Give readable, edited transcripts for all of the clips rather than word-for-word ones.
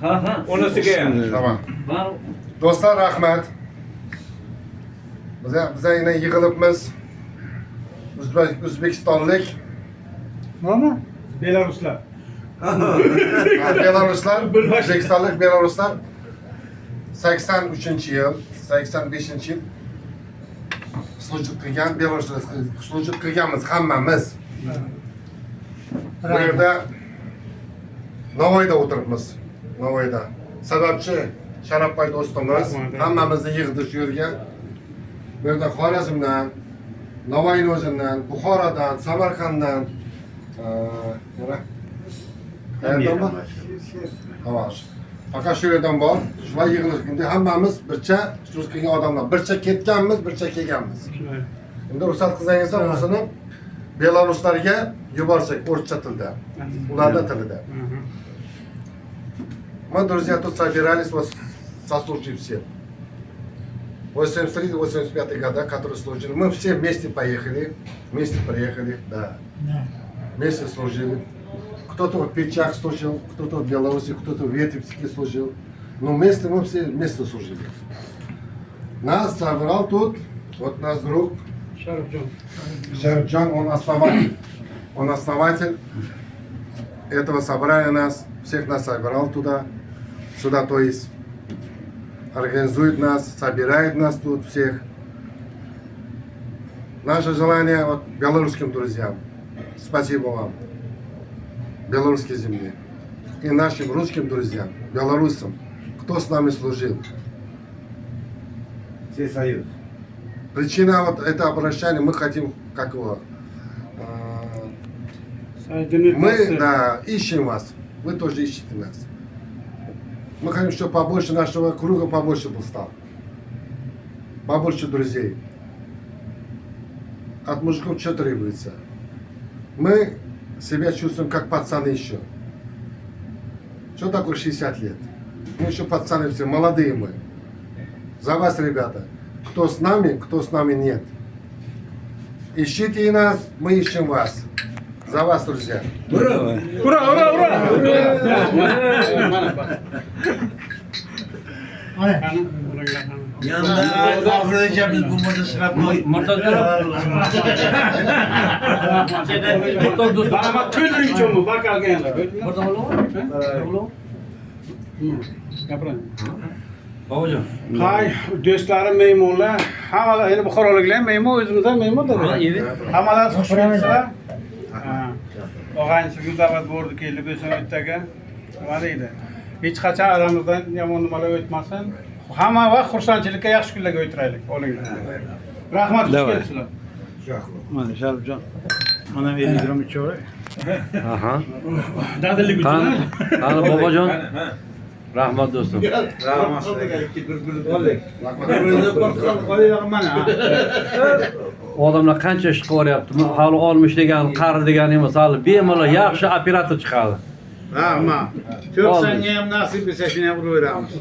Ha. Onasiga ham. Tamam. Do'stlar, rahmat. Biz yana yig'ilibmiz. O'zbekistonlik nima? Belaruslar. Belaruslar, O'zbekistonlik Belaruslar 83-yil, 85-yil slujib qilgan Belaruslar slujib qilganmiz hammamiz. Bu yerda Navoiyda o'tiribmiz. Navoiyda. Sababchi Sharafboy do'stimiz hammamizni yig'di shu yerga. Bu yerda Xorazmdan, Navoiyning o'zidan, Buxorodan, Samarqanddan, qayerdanmi? Havosh. Faqat shu yerdan bor. Shular yig'ilib, endi hammamiz bircha so'z qilgan odamlar, bircha ketganmiz, bircha kelganmiz. Endi ruxsat qilsangiz, o'zini Belaruslarga yuborsak o'rcha tilda, ularning tilida. Мы, друзья, тут собирались вот сослужить все. 83-85 года, которые служили. Мы все вместе поехали, вместе приехали, да. Вместе служили. Кто-то в Печах служил, кто-то в Беларуси, кто-то в Витебске служил. Но вместе мы все вместе служили. Нас собрал тут, вот наш друг Шарифджан, он основатель. Он основатель этого собрания нас, всех нас собирал туда, сюда, то есть организует нас, собирает нас тут всех. Наше желание вот белорусским друзьям. Спасибо вам, белорусской земле. И нашим русским друзьям, белорусам, кто с нами служил. Все союз. Причина вот это обращение, мы хотим, как его, мы, да, ищем вас, вы тоже ищете нас. Мы хотим, чтобы побольше нашего круга, побольше был стал. Побольше друзей. От мужиков что требуется? Мы себя чувствуем как пацаны еще. Что такое 60 лет? Мы еще пацаны все, молодые мы. За вас, ребята. Кто с нами нет. Ищите нас, мы ищем вас. За вас, друзья. Ура! Ура! Ура! Yanında Afrika biz bu moda sıra koy. Bana tüylü için mi? Bak algenler. Hay, do'stlarim mehmonlar, hammalar endi Buxoroliklar mehmon, o'zimizdan mehmondir. Hammalar xush kelibsizlar. Og'ayni da'vat bo'ldi kelib o'sha nima deydi? Hech qachon aramizdan yomon nimalar o'tmasin. Hamma vaqt xursandchilikka, yaxshi kunlarga o'tiraylik. Olinglar. Rahmat, xush kelibsizlar. Mana Sharifjon. Mana 50 gram ichaver. Aha. Dadillik uchun. Qani bobojon. Rahmat do'stim. Odamlar qancha ish qilyapti. Hali olmish degan, qari degan emas, hali bemalol yaxshi operator chiqadi. Rahmat. 90 ham nasib etsa shuni ham uraveramiz.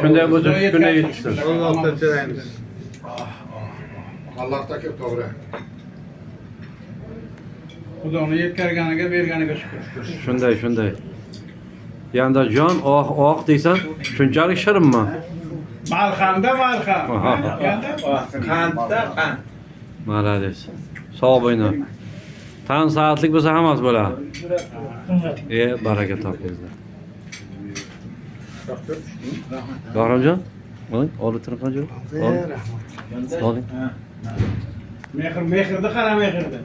Shunday bo'lsa shu kunga yetishsin. Allohdan so'raymiz. Allohdan ko'p to'g'ri. Xudoni yetkazganiga, berganiga shukr. Shunday. Yanda jon, oq deysan, shunchalik shirinmi? Malhamda malham. Qandda qand. Malades. Sog' bo'ling. Tan soatlik bo'lsa hammasi bo'ladi. Baraka topingizlar. Bahramjon, oling, olib turib qancha? Oling. Mehr, mehrda qara mehrda.